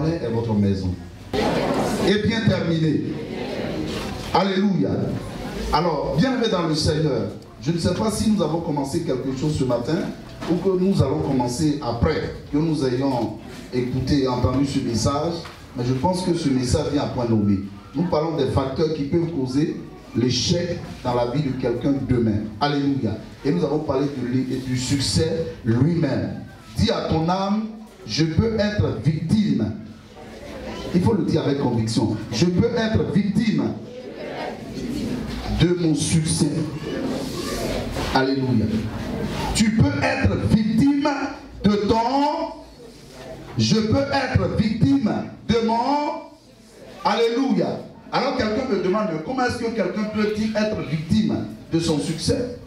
palais est votre maison. Et bien terminé. Alléluia. Alors, bien-aimés dans le Seigneur, je ne sais pas si nous avons commencé quelque chose ce matin ou que nous allons commencer après que nous ayons écouté et entendu ce message, mais je pense que ce message vient à point nommé. Nous parlons des facteurs qui peuvent causer l'échec dans la vie de quelqu'un demain. Alléluia. Et nous avons parlé du succès lui-même. Dis à ton âme, je peux être victime. Il faut le dire avec conviction. Je peux être victime de mon succès. Alléluia. Tu peux être victime de ton... Je peux être victime de mon... Alléluia. Alors quelqu'un me demande comment est-ce que quelqu'un peut-il être victime de son succès?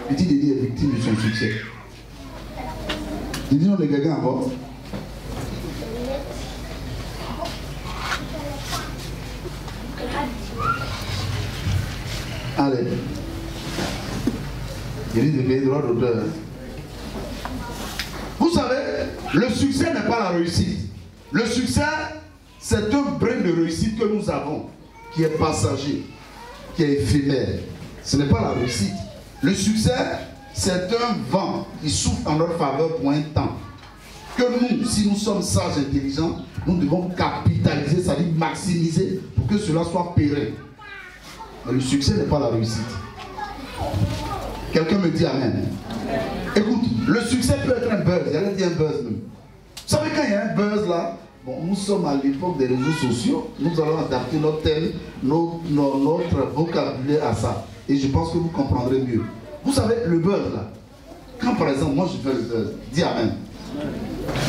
Petit Dédé est victime de son succès. Il dit non, les gars encore. Allez. Il dit de payer droit d'auteur. Vous savez, le succès n'est pas la réussite. Le succès, c'est un brin de réussite que nous avons, qui est passager, qui est éphémère. Ce n'est pas la réussite. Le succès, c'est un vent qui souffle en notre faveur pour un temps. Que nous, si nous sommes sages et intelligents, nous devons capitaliser, c'est-à-dire maximiser pour que cela soit pérenne. Mais le succès n'est pas la réussite. Quelqu'un me dit amen. Écoute, le succès peut être un buzz. Il y a dit un buzz même. Vous savez quand il y a un buzz là, bon, nous sommes à l'époque des réseaux sociaux, nous allons adapter notre thème, notre vocabulaire à ça. Et je pense que vous comprendrez mieux. Vous savez, le buzz là, quand par exemple moi je fais le buzz, dis amen.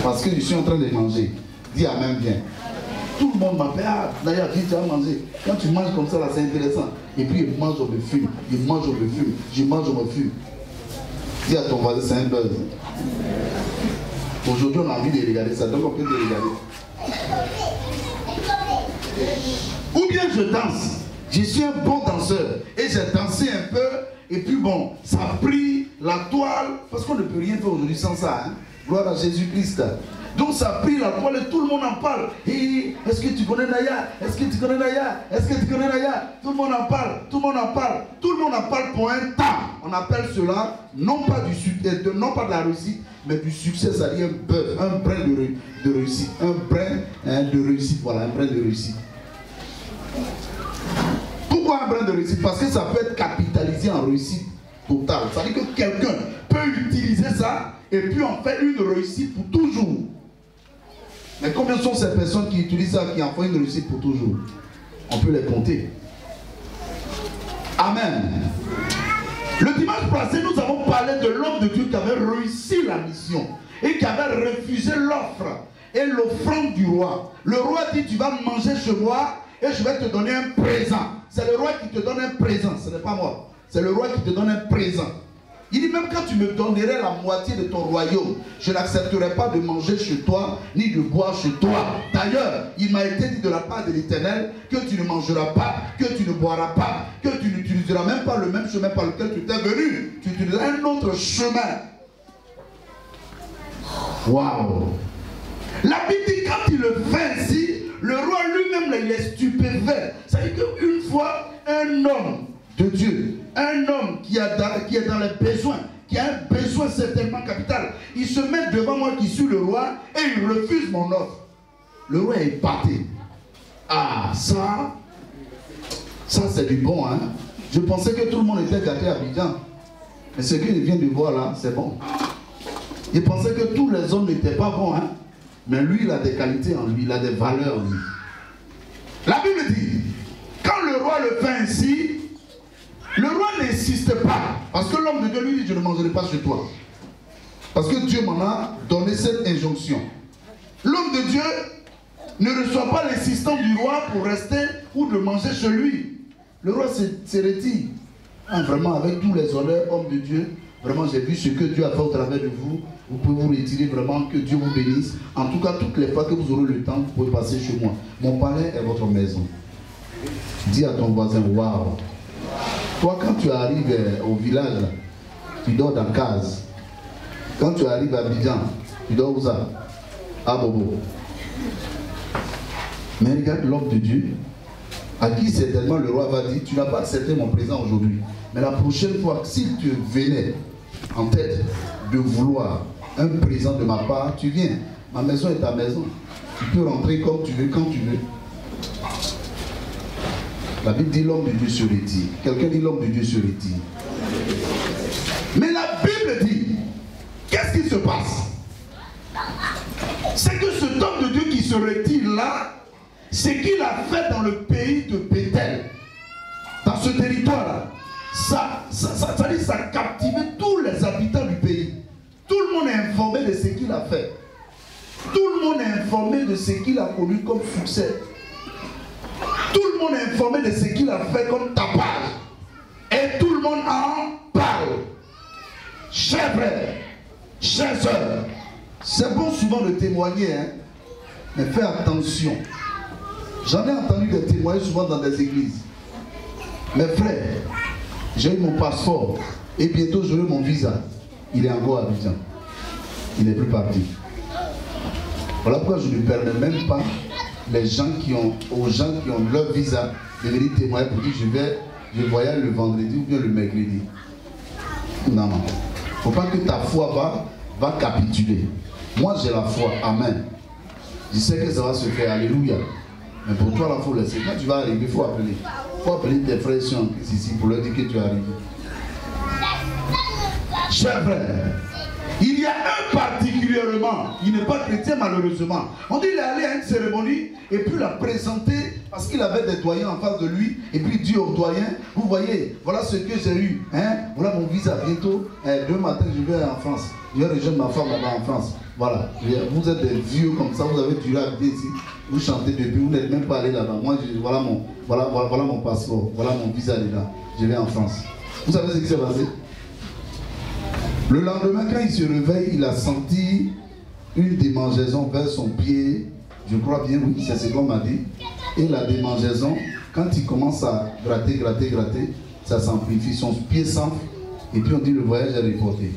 Parce que je suis en train de manger, dis amen bien. Tout le monde m'appelle, ah d'ailleurs, dis tu vas manger. Quand tu manges comme ça là, c'est intéressant. Et puis il mange, on me fume, il mange, on me fume, je mange, on me fume. Dis à ton voisin, c'est un buzz. Aujourd'hui on a envie de regarder ça, donc on peut te regarder. Ou bien je danse. Je suis un bon danseur et j'ai dansé un peu et puis bon, ça a pris la toile parce qu'on ne peut rien faire aujourd'hui sans ça. Hein? Gloire à Jésus-Christ. Donc ça a pris la toile et tout le monde en parle. Est-ce que tu connais Naya? Est-ce que tu connais Naya? Est-ce que tu connais Naya? Tout le monde en parle, tout le monde en parle. Tout le monde en parle pour un temps. On appelle cela non pas du succès, non pas de la réussite, mais du succès, c'est-à-dire un brin de réussite. Un brin de réussite, voilà, un brin de réussite. Pourquoi un brin de réussite? Parce que ça peut être capitalisé en réussite totale. C'est-à-dire que quelqu'un peut utiliser ça et puis en faire une réussite pour toujours. Mais combien sont ces personnes qui utilisent ça, qui en font une réussite pour toujours? On peut les compter. Amen. Le dimanche passé, nous avons parlé de l'homme de Dieu qui avait réussi la mission et qui avait refusé l'offre et l'offrande du roi. Le roi dit, tu vas manger chez moi et je vais te donner un présent. C'est le roi qui te donne un présent, ce n'est pas moi. C'est le roi qui te donne un présent. Il dit, même quand tu me donnerais la moitié de ton royaume, je n'accepterai pas de manger chez toi, ni de boire chez toi. D'ailleurs, il m'a été dit de la part de l'Éternel que tu ne mangeras pas, que tu ne boiras pas, que tu n'utiliseras même pas le même chemin par lequel tu t'es venu. Tu utiliseras un autre chemin. Waouh! La Bible dit, quand il le fait ainsi, le roi lui-même, il est stupéfait. Ça veut dire qu'une fois, un homme de Dieu, un homme qui est dans les besoins, qui a un besoin certainement capital, il se met devant moi qui suis le roi et il refuse mon offre. Le roi est épaté. Ah, ça c'est du bon, hein. Je pensais que tout le monde était gâté à Abidjan. Mais ce qu'il vient de voir là, c'est bon. Il pensait que tous les hommes n'étaient pas bons, hein. Mais lui, il a des qualités en lui, il a des valeurs en lui. La Bible dit, quand le roi le fait ainsi, le roi n'insiste pas. Parce que l'homme de Dieu lui dit, je ne mangerai pas chez toi. Parce que Dieu m'en a donné cette injonction. L'homme de Dieu ne reçoit pas l'insistance du roi pour rester ou de manger chez lui. Le roi se retire. Ah, vraiment, avec tous les honneurs, homme de Dieu, vraiment j'ai vu ce que Dieu a fait au travers de vous. Vous pouvez vous retirer vraiment, que Dieu vous bénisse. En tout cas, toutes les fois que vous aurez le temps, vous pouvez passer chez moi. Mon palais est votre maison. Dis à ton voisin, waouh. Toi, quand tu arrives au village, là, tu dors dans case. Quand tu arrives à Abidjan, tu dors où ça? À Bobo. Mais regarde l'homme de Dieu, à qui certainement le roi va dire, tu n'as pas accepté mon présent aujourd'hui. Mais la prochaine fois, si tu venais en tête de vouloir un présent de ma part, tu viens. Ma maison est ta maison. Tu peux rentrer comme tu veux, quand tu veux. La Bible dit l'homme de Dieu se retire. Quelqu'un dit l'homme de Dieu se retire. Mais la Bible dit, qu'est-ce qui se passe? C'est que cet homme de Dieu qui se retire là, c'est qu'il a fait dans le pays de Bethel, dans ce territoire-là. Ça a captivé tous les habitants du pays. Tout le monde est informé de ce qu'il a fait. Tout le monde est informé de ce qu'il a connu comme succès. Tout le monde est informé de ce qu'il a fait comme tapage. Et tout le monde en parle. Chers frères, chers sœurs, c'est bon souvent de témoigner, hein? Mais fais attention. J'en ai entendu des témoignages souvent dans des églises. Mes frères, j'ai eu mon passeport et bientôt j'aurai mon visa. Il est encore à Abidjan. Il n'est plus parti. Voilà pourquoi je ne permets même pas aux gens qui ont leur visa de venir témoigner pour dire je voyage le vendredi ou bien le mercredi. Non, non. Il ne faut pas que ta foi va capituler. Moi j'ai la foi, amen. Je sais que ça va se faire, alléluia. Mais pour toi, il faut laisser. Quand tu vas arriver, il faut appeler. Il faut appeler tes frères ici pour leur dire que tu es arrivé. Chers frères, il y a un particulièrement, il n'est pas chrétien malheureusement. On dit qu'il est allé à une cérémonie et puis l'a présenté parce qu'il avait des doyens en face de lui. Et puis dit aux doyens, vous voyez, voilà ce que j'ai eu. Hein? Voilà mon visa bientôt. Demain matin, je vais en France. Je vais rejoindre ma femme là-bas en France. Voilà, vous êtes des vieux comme ça, vous avez duré à habiter ici. Vous chantez depuis, vous n'êtes même pas allé là-bas. Moi, voilà mon passeport, voilà mon visa là. Je vais en France. Vous savez ce qui s'est passé? Le lendemain, quand il se réveille, il a senti une démangeaison vers son pied. Je crois bien, oui, c'est ce qu'on m'a dit. Et la démangeaison, quand il commence à gratter, ça s'amplifie, son pied s'enfle. Et puis on dit le voyage est reporté.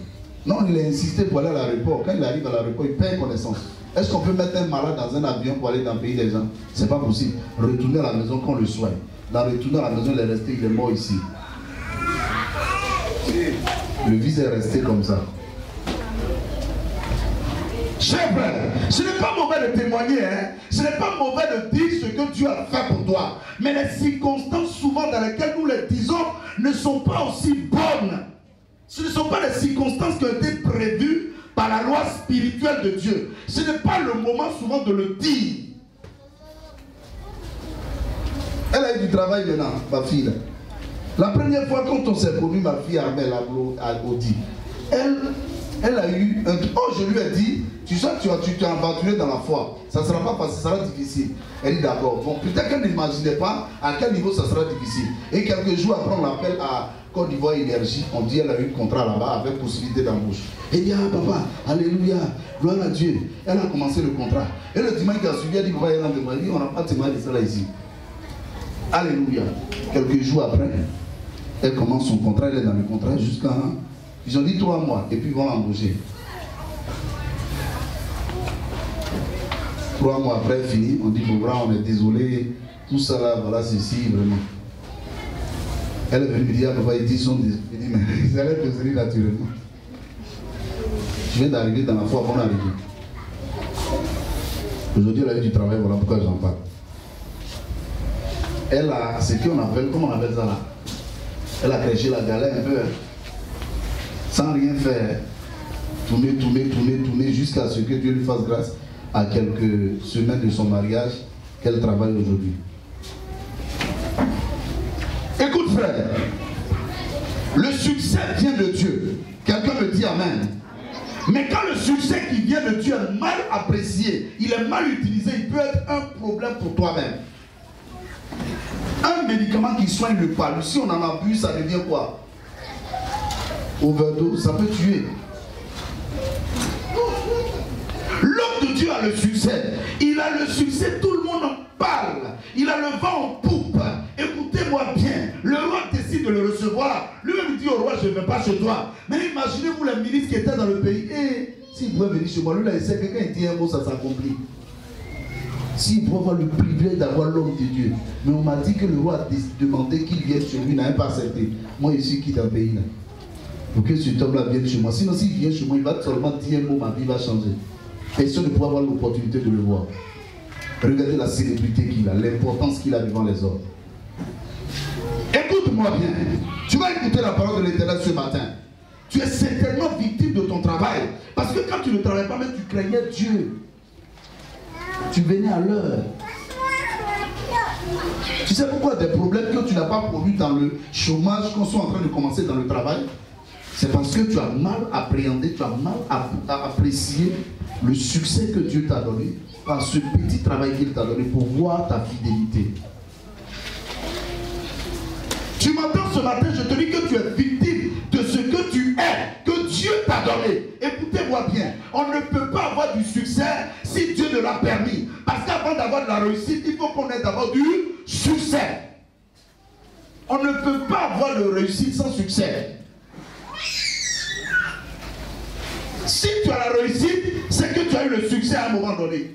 Non, il a insisté pour aller à l'aéroport. Quand il arrive à l'aéroport, il perd connaissance. Est-ce qu'on peut mettre un malade dans un avion pour aller dans le pays des gens? C'est pas possible. Retourner à la maison qu'on le soigne. Dans retourner à la maison, il est resté, il est mort ici. Le visa est resté comme ça. Chers frères, ce n'est pas mauvais de témoigner, hein? Ce n'est pas mauvais de dire ce que Dieu a fait pour toi. Mais les circonstances souvent dans lesquelles nous les disons ne sont pas aussi bonnes. Ce ne sont pas les circonstances qui ont été prévues par la loi spirituelle de Dieu. Ce n'est pas le moment souvent de le dire. Elle a eu du travail maintenant, ma fille. Là. La première fois quand on s'est connu, ma fille Armelle a dit, elle a eu un truc. Oh, je lui ai dit, tu sais, tu t'es aventuré dans la foi. Ça ne sera pas facile, ça sera difficile. Elle dit d'accord. Bon, peut-être qu'elle n'imaginait pas à quel niveau ça sera difficile. Et quelques jours après, on l'appelle à Côte d'Ivoire Énergie. On dit qu'elle a eu un contrat là-bas avec possibilité d'embauche. Elle dit, ah papa, alléluia, gloire à Dieu. Elle a commencé le contrat. Et le dimanche qui a suivi, elle dit, papa, elle dit, on n'a pas de témoin de cela ici. Alléluia. Quelques jours après, elle commence son contrat, elle est dans le contrat jusqu'à... Ils ont dit 3 mois et puis ils vont l'embaucher. 3 mois après, fini, on dit, bon, on est désolé, tout ça là, voilà, ceci, vraiment. Elle est venue me dire, papa, ils disent, il dit, mais ils allaient désolé naturellement. Je viens d'arriver dans la foi, bon arrivé. Aujourd'hui, elle a eu du travail, voilà pourquoi j'en parle. Elle a, ce qu'on appelle, comment on appelle ça là? Elle a crêché la galère un peu, hein, sans rien faire. Tourner jusqu'à ce que Dieu lui fasse grâce à quelques semaines de son mariage qu'elle travaille aujourd'hui. Écoute frère, le succès vient de Dieu. Quelqu'un me dit amen. Mais quand le succès qui vient de Dieu est mal apprécié, il est mal utilisé, il peut être un problème pour toi-même. Un médicament qui soigne le palud, si on en a bu, ça devient quoi? Overdose, ça peut tuer. L'homme de Dieu a le succès. Il a le succès, tout le monde en parle. Il a le vent en poupe. Écoutez-moi bien. Le roi décide de le recevoir. Lui-même dit au roi, je ne vais pas chez toi. Mais imaginez-vous les ministres qui étaient dans le pays. Et s'il pouvait venir chez moi, lui là, il sait que quand il dit un mot, ça s'accomplit. S'il pouvait avoir le privilège d'avoir l'homme de Dieu. Mais on m'a dit que le roi a demandé qu'il vienne chez lui, il n'a même pas accepté. Moi, je suis qui dans le pays là. Pour que cet homme-là vienne chez moi. Sinon, s'il vient chez moi, il va seulement dire un mot, ma vie va changer. Personne ne pourra avoir l'opportunité de le voir. Regardez la célébrité qu'il a, l'importance qu'il a devant les autres. Écoute-moi bien. Tu vas écouter la parole de l'Éternel ce matin. Tu es certainement victime de ton travail. Parce que quand tu ne travailles pas, même tu craignais Dieu. Tu venais à l'heure. Tu sais pourquoi des problèmes que tu n'as pas produits dans le chômage, qu'on soit en train de commencer dans le travail? C'est parce que tu as mal appréhendé, tu as mal apprécié le succès que Dieu t'a donné par ce petit travail qu'il t'a donné pour voir ta fidélité. Tu m'entends ce matin, je te dis que tu es victime de ce que tu es, que Dieu t'a donné. Écoutez-moi bien, on ne peut pas avoir du succès si Dieu ne l'a permis. Parce qu'avant d'avoir de la réussite, il faut qu'on ait d'abord du succès. On ne peut pas avoir de réussite sans succès. Si tu as la réussite, c'est que tu as eu le succès à un moment donné.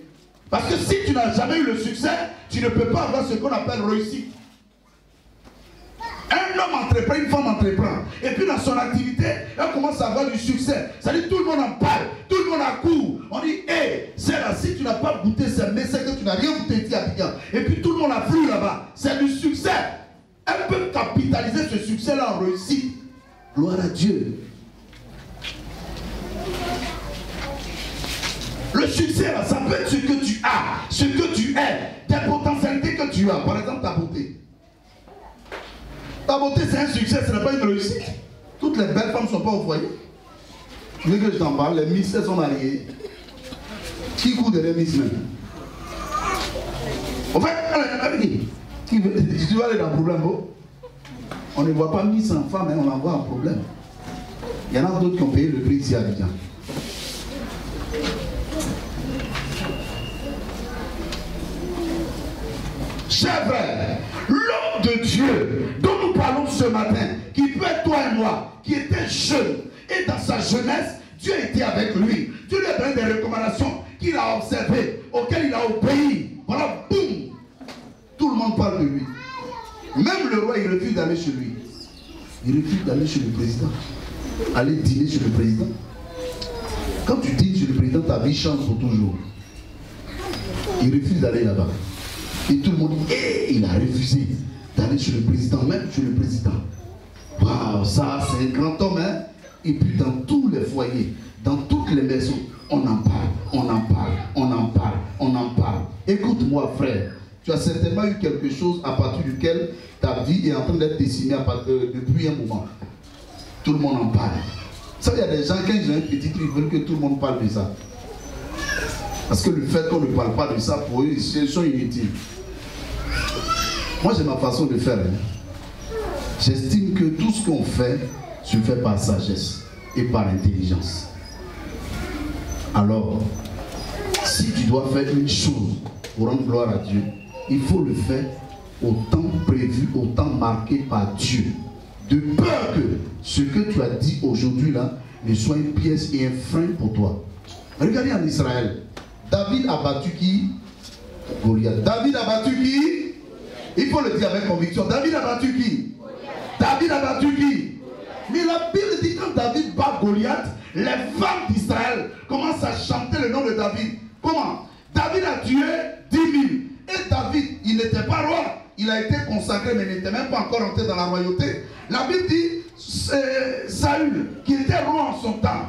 Parce que si tu n'as jamais eu le succès, tu ne peux pas avoir ce qu'on appelle réussite. Un homme entreprend, une femme entreprend. Et puis dans son activité, elle commence à avoir du succès. C'est-à-dire tout le monde en parle, tout le monde accourt. On dit, hé, c'est là, si tu n'as pas goûté ce mais c'est que tu n'as rien goûté ici à Abidjan. Et puis tout le monde afflue là-bas. C'est du succès. Elle peut capitaliser ce succès-là en réussite. Gloire à Dieu. Le succès, là, ça peut être ce que tu as, ce que tu es, des potentialités que tu as. Par exemple, ta beauté. Ta beauté, c'est un succès, ce n'est pas une réussite. Toutes les belles femmes ne sont pas au foyer. Tu veux que je t'en parle? Les Miss, elles sont mariées. Qui court derrière Miss même? En fait, tu vas aller dans le problème, oh? On ne voit pas Miss en femme, mais on envoie un problème. Il y en a d'autres qui ont payé le prix ici à Abidjan. Chers frères, l'homme de Dieu dont nous parlons ce matin, qui peut être toi et moi, qui était jeune, et dans sa jeunesse, Dieu était avec lui. Dieu lui a donné des recommandations qu'il a observées, auxquelles il a obéi. Voilà, boum! Tout le monde parle de lui. Même le roi, il refuse d'aller chez lui. Il refuse d'aller chez le président. Aller dîner chez le président. Quand tu dînes chez le président, ta vie change pour toujours. Il refuse d'aller là-bas. Et tout le monde dit, hey, il a refusé d'aller chez le président, même chez le président. Waouh, ça c'est un grand homme, hein? Et puis dans tous les foyers, dans toutes les maisons, on en parle, on en parle, on en parle, on en parle. Écoute-moi frère, tu as certainement eu quelque chose à partir duquel ta vie est en train d'être dessinée depuis un moment. Tout le monde en parle. Ça, il y a des gens, quand ils ont un petit truc, ils veulent que tout le monde parle de ça. Parce que le fait qu'on ne parle pas de ça, pour eux, ils sont inutiles. Moi, j'ai ma façon de faire. Hein. J'estime que tout ce qu'on fait, se fait par sagesse et par intelligence. Alors, si tu dois faire une chose pour rendre gloire à Dieu, il faut le faire au temps prévu, au temps marqué par Dieu. De peur que ce que tu as dit aujourd'hui là ne soit une pièce et un frein pour toi. Regardez en Israël. David a battu qui? Goliath. David a battu qui? Il faut le dire avec conviction. David a battu qui? David a battu qui? Mais la Bible dit que quand David bat Goliath, les femmes d'Israël commencent à chanter le nom de David. Comment? David a tué 10 000. Et David, il n'était pas roi. Il a été consacré, mais il n'était même pas encore entré dans la royauté. La Bible dit, Saül, qui était roi en son temps,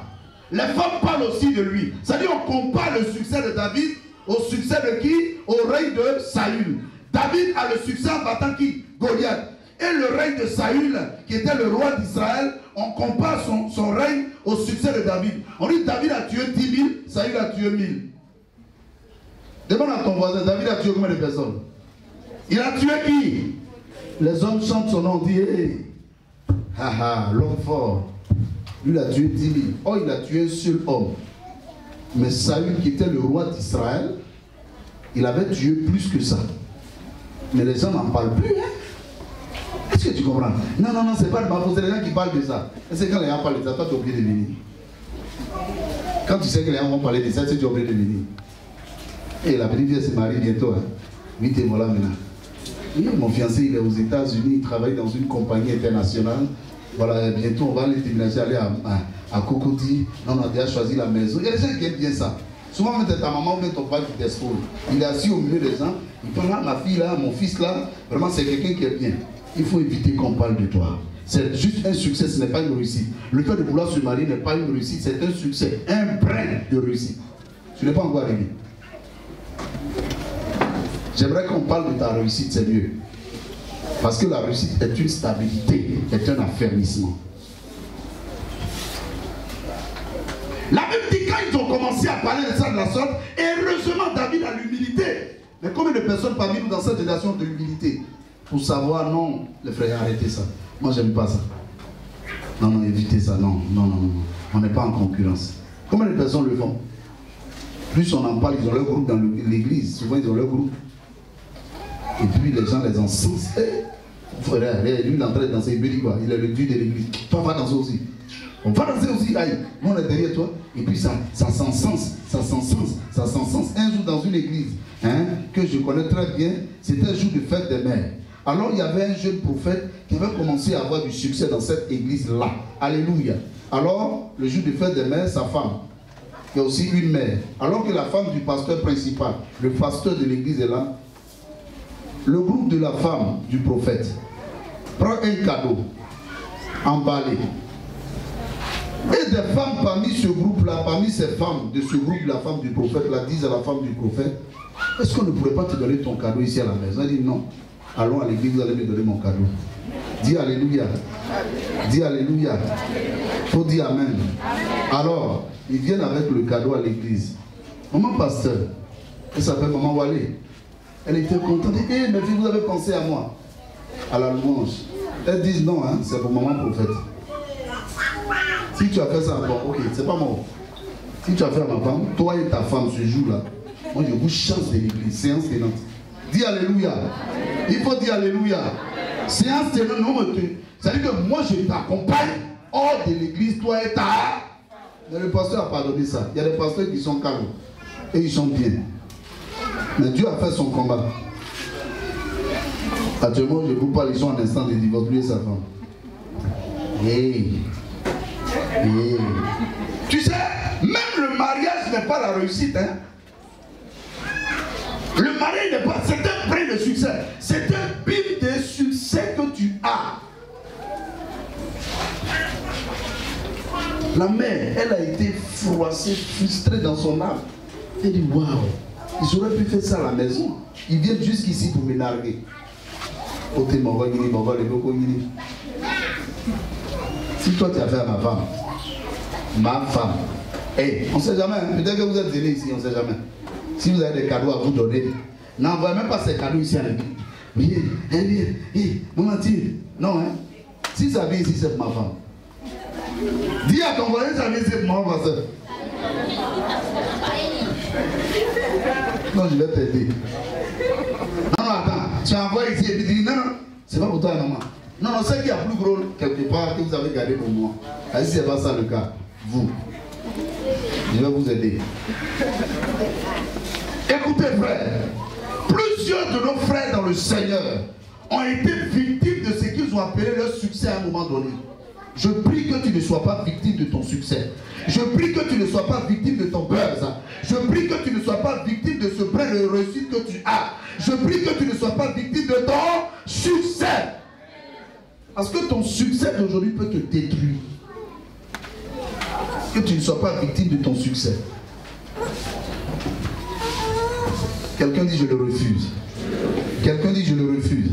les femmes parlent aussi de lui. C'est-à-dire on compare le succès de David au succès de qui? Au règne de Saül. David a le succès en battant qui? Goliath. Et le règne de Saül, qui était le roi d'Israël, on compare son règne au succès de David. On dit David a tué 10 000, Saül a tué 1000. Demande à ton voisin, David a tué combien de personnes? Il a tué qui? Les hommes chantent son nom, on dit, hey, haha, l'homme fort. Lui, il a tué 10 000. Oh, il a tué un seul homme. Mais Saül, qui était le roi d'Israël, il avait tué plus que ça. Mais les gens n'en parlent plus. Hein? Est-ce que tu comprends? Non, non, non, c'est pas de ma faute, c'est les gens qui parlent de ça. Et c'est quand les gens parlent de ça, toi tu es obligé de venir. Quand tu sais que les gens vont parler de ça, tu es obligé de venir. Et la petite fille se marie bientôt. Hein. 8 et voilà maintenant. Et mon fiancé, il est aux États-Unis, il travaille dans une compagnie internationale. Voilà, bientôt on va aller déménager, aller à Cocody. On a déjà choisi la maison. Il y a des gens qui aiment bien ça. Souvent, même ta maman ou même ton père qui t'expose. Il est assis au milieu des gens. Il peut là, ma fille là, mon fils là. Vraiment, c'est quelqu'un qui est bien. Il faut éviter qu'on parle de toi. C'est juste un succès, ce n'est pas une réussite. Le fait de vouloir se marier n'est pas une réussite, c'est un succès, un brin de réussite. Tu n'es pas encore arrivé. J'aimerais qu'on parle de ta réussite, c'est mieux. Parce que la réussite est une stabilité, est un affermissement. La Bible dit quand ils ont commencé à parler de ça de la sorte, heureusement David a l'humilité. Mais combien de personnes parmi nous dans cette génération de l'humilité pour savoir, non, les frères, arrêtez ça. Moi, j'aime pas ça. Non, non, évitez ça. Non, non, non, non. On n'est pas en concurrence. Combien de personnes le font? Plus on en parle, ils ont leur groupe dans l'église. Souvent, ils ont leur groupe. Et puis, les gens les encensent. Frère, lui, il est en train de danser. Il me dit quoi? Il est le dieu de l'église. Toi, va danser aussi. On va danser aussi. Aïe. Nous, on est derrière toi. Et puis, ça s'encense. Ça s'encense. Ça s'encense. Un jour, dans une église, hein, que je connais très bien, c'était un jour de fête des mères. Alors il y avait un jeune prophète qui avait commencé à avoir du succès dans cette église-là. Alléluia. Alors, le jour de fête des mères, sa femme, il y a aussi une mère. Alors que la femme du pasteur principal, le pasteur de l'église est là, le groupe de la femme du prophète prend un cadeau emballé. Et des femmes parmi ce groupe-là, parmi ces femmes de ce groupe, la femme du prophète, là, disent à la femme du prophète, est-ce qu'on ne pourrait pas te donner ton cadeau ici à la maison? Elle dit non. Allons à l'église, vous allez me donner mon cadeau. Dis Alléluia. Dis Alléluia. Faut dire Amen. Alors, ils viennent avec le cadeau à l'église. Maman pasteur, elle s'appelle Maman Walé. Elle était contente. Elle dit, mes filles, vous avez pensé à moi. À la louange. Elles disent non, hein, c'est pour Maman prophète. Si tu as fait ça, bon, ok, c'est pas moi. Si tu as fait à ma femme, toi et ta femme ce jour-là, moi je vous chasse de l'église, séance tenante. Dis Alléluia. Il faut dire Alléluia. Séance tenante, non, c'est-à-dire que moi je t'accompagne hors de l'église, toi et ta. Mais le pasteur a pardonné ça. Il y a des pasteurs qui sont calmes et ils sont bien. Mais Dieu a fait son combat. Actuellement, je vous parle, ils sont en instant de divorce, lui et sa femme. Hey. Hey. Tu sais, même le mariage n'est pas la réussite. Hein? Le mariage n'est pas, c'est un prix de succès. C'est un bim de succès que tu as. La mère, elle a été froissée, frustrée dans son âme. Elle dit, waouh, ils auraient pu faire ça à la maison. Ils viennent jusqu'ici pour me narguer. Si toi tu as fait à ma femme, hey, on ne sait jamais, hein? Peut-être que vous êtes venus ici, on ne sait jamais. Si vous avez des cadeaux à vous donner, n'envoyez même pas ces cadeaux ici à l'église. Viens, maman tire. Non, hein? Si ça vient ici, c'est ma femme. Dis à ton voisin, ça vient ici, c'est ma soeur. Non, je vais t'aider. Non, attends, tu envoies ici et puis tu dis non, c'est pas pour toi, maman. Non, c'est qu'il y a plus gros quelque part que vous avez gardé pour moi. Et si c'est pas ça le cas, vous, je vais vous aider. Écoutez, frères, plusieurs de nos frères dans le Seigneur ont été victimes de ce qu'ils ont appelé leur succès à un moment donné. Je prie que tu ne sois pas victime de ton succès. Je prie que tu ne sois pas victime de ton buzz. Je prie que tu ne sois pas victime de ce brin de réussite que tu as. Je prie que tu ne sois pas victime de ton succès. Parce que ton succès d'aujourd'hui peut te détruire. Que tu ne sois pas victime de ton succès. Quelqu'un dit je le refuse. Quelqu'un dit je le refuse.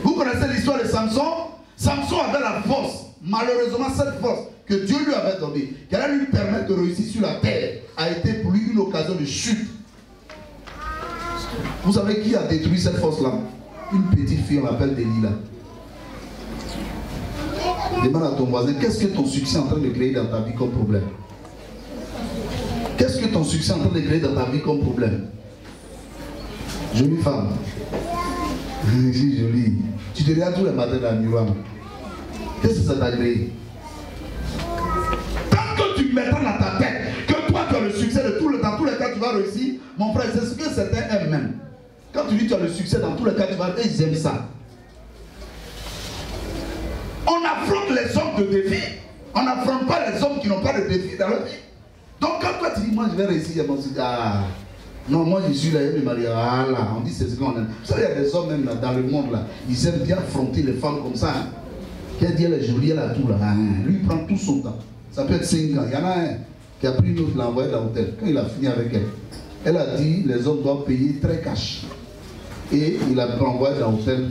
Vous connaissez l'histoire de Samson? Samson avait la force. Malheureusement, cette force que Dieu lui avait donnée, qui allait lui permettre de réussir sur la terre, a été pour lui une occasion de chute. Vous savez qui a détruit cette force-là? Une petite fille, on l'appelle Delilah. Demande à ton voisin, qu'est-ce que ton succès est en train de créer dans ta vie comme problème? Qu'est-ce que ton succès est en train de créer dans ta vie comme problème? Jolie femme. Je suis jolie. Tu te regardes tous les matins dans le miroir. Qu'est-ce que ça t'a créé? Tant que tu mettras dans ta tête que toi tu as le succès de tout le temps, tous les cas tu vas réussir, Mon frère, c'est ce que certains aiment même. Quand tu dis que tu as le succès, dans tous les cas, tu vas, ils aiment ça. On affronte les hommes de défi. On n'affronte pas les hommes qui n'ont pas de défi dans leur vie. Donc quand toi tu dis, moi je vais réussir, on se dit, ah, non, moi je suis là, je me marie, ah là, on dit c'est ce qu'on aime. Vous savez, il y a des hommes même là, dans le monde là, ils aiment bien affronter les femmes comme ça. Hein. Qui a dit elle est jolie, elle a tout là. Hein. Lui il prend tout son temps. Ça peut être 5 ans. Il y en a un qui a pris une autre, l'a envoyé dans l'hôtel. Quand il a fini avec elle, elle a dit les hommes doivent payer très cash. Et il a envoyé dans l'hôtel.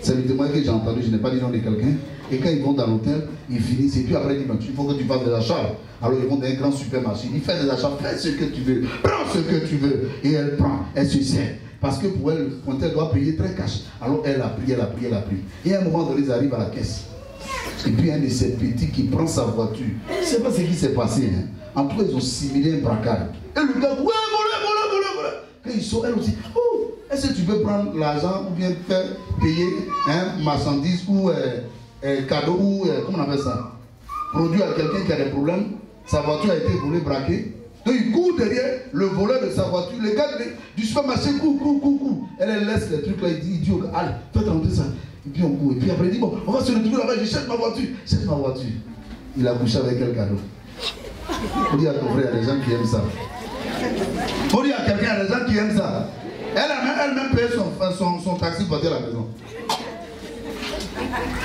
C'est le témoin que j'ai entendu, je n'ai pas dit nom de quelqu'un. Et quand ils vont dans l'hôtel, ils finissent. Et puis après, ils disent, il faut que tu fasses des achats. Alors ils vont dans un grand supermarché. Il dit, fais des achats, fais ce que tu veux. Prends ce que tu veux. Et elle prend, elle se sert. Parce que pour elle, le compteur doit payer très cash. Alors elle a pris, elle a pris, elle a pris. Et à un moment donné, ils arrivent à la caisse. Et puis un de ces petits qui prend sa voiture. Je ne sais pas ce qui s'est passé. Hein. En tout cas, ils ont simulé un braquage. Et le gars, ouais, volé. Quand ils sont, elle aussi, oh, est-ce que tu peux prendre l'argent ou bien faire payer un marchandise ou cadeau ou comment on appelle ça, produit à quelqu'un qui a des problèmes, sa voiture a été volée, braquée. Donc il court derrière le voleur de sa voiture, le gars du supermarché court. Elle laisse les trucs là, il dit allez, faites rentrer ça. Et puis on court. Et puis après il dit bon, on va se retrouver là-bas, je cherche ma voiture. Il a couché avec quel cadeau? On dit à ton frère, il y a des gens qui aiment ça. On dit à quelqu'un, il y a des gens qui aiment ça. Elle même payé son taxi pour aller à la maison.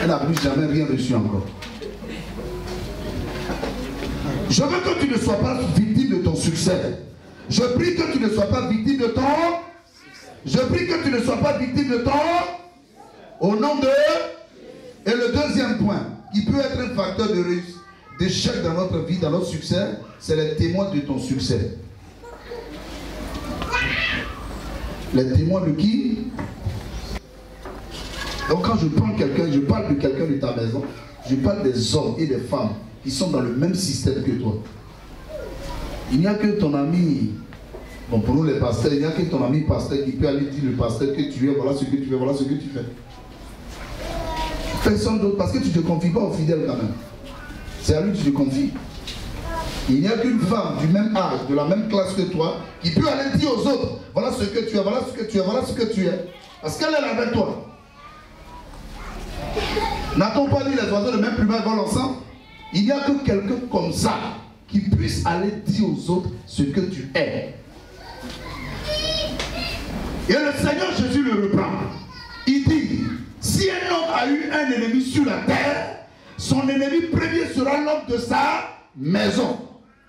Elle n'a plus jamais rien reçu encore. Je veux que tu ne sois pas victime de ton succès. Je prie que tu ne sois pas victime de ton. Je prie que tu ne sois pas victime de ton. Au nom de. Et le deuxième point, qui peut être un facteur de réussite, d'échec dans notre vie, dans notre succès, c'est les témoins de ton succès. Les témoins de qui? Donc quand je prends quelqu'un, je parle de quelqu'un de ta maison, je parle des hommes et des femmes qui sont dans le même système que toi. Il n'y a que ton ami, bon pour nous les pasteurs, il n'y a que ton ami pasteur qui peut aller dire le pasteur que tu es, voilà ce que tu fais, voilà ce que tu fais. Personne d'autre, parce que tu ne te confies pas au fidèle quand même. C'est à lui que tu te confies. Il n'y a qu'une femme du même âge, de la même classe que toi, qui peut aller dire aux autres, voilà ce que tu es, voilà ce que tu es, voilà ce que tu es. Parce qu'elle est avec toi. N'a-t-on pas dit les oiseaux de même plumage volent ensemble? Il n'y a que quelqu'un comme ça qui puisse aller dire aux autres ce que tu es. Et le Seigneur Jésus le reprend. Il dit, si un homme a eu un ennemi sur la terre, son ennemi premier sera l'homme de sa maison.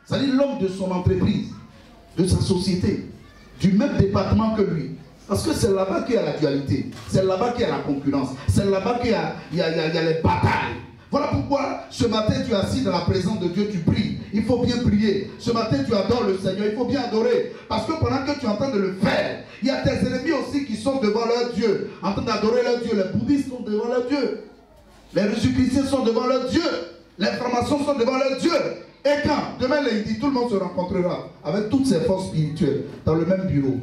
C'est-à-dire l'homme de son entreprise, de sa société, du même département que lui. Parce que c'est là-bas qu'il y a la dualité, c'est là-bas qu'il y a la concurrence, c'est là-bas qu'il y a les batailles. Voilà pourquoi ce matin tu es assis dans la présence de Dieu, tu pries. Il faut bien prier. Ce matin tu adores le Seigneur, il faut bien adorer. Parce que pendant que tu es en train de le faire, il y a tes ennemis aussi qui sont devant leur Dieu, en train d'adorer leur Dieu. Les bouddhistes sont devant leur Dieu. Les jésus-chrétiens sont devant leur Dieu. Les francs-maçons sont devant leur Dieu. Et quand, demain lundi, tout le monde se rencontrera avec toutes ses forces spirituelles dans le même bureau.